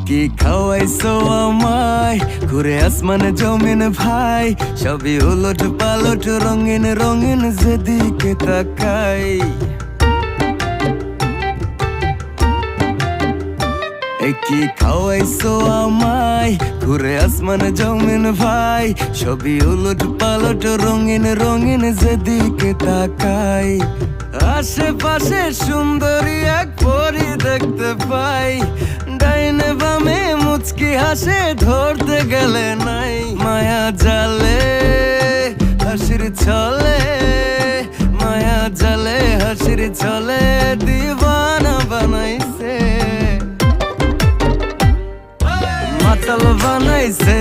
কি খাওয়াইছো আমায় ঘুরে আসমানে জমিন ভাই, সবই উলট পালট রঙিন রঙিন যেদিকে তাকাই। কি খাওয়াইছো আমায় ঘুরে আসমানে জমিন ভাই, সবই উলট পালট রঙিন রঙিন যেদিকে তাকাই। আশেপাশে সুন্দরী এক পরি দেখতে পাই, ডাইনে বামে মুচকি হাসে ধরতে গেলে নাই। মায়া জালে হাসির ছলে, মায়া জালে হাসির ছলে দিওয়ানা বানাইছে, মাতাল বানাইছে,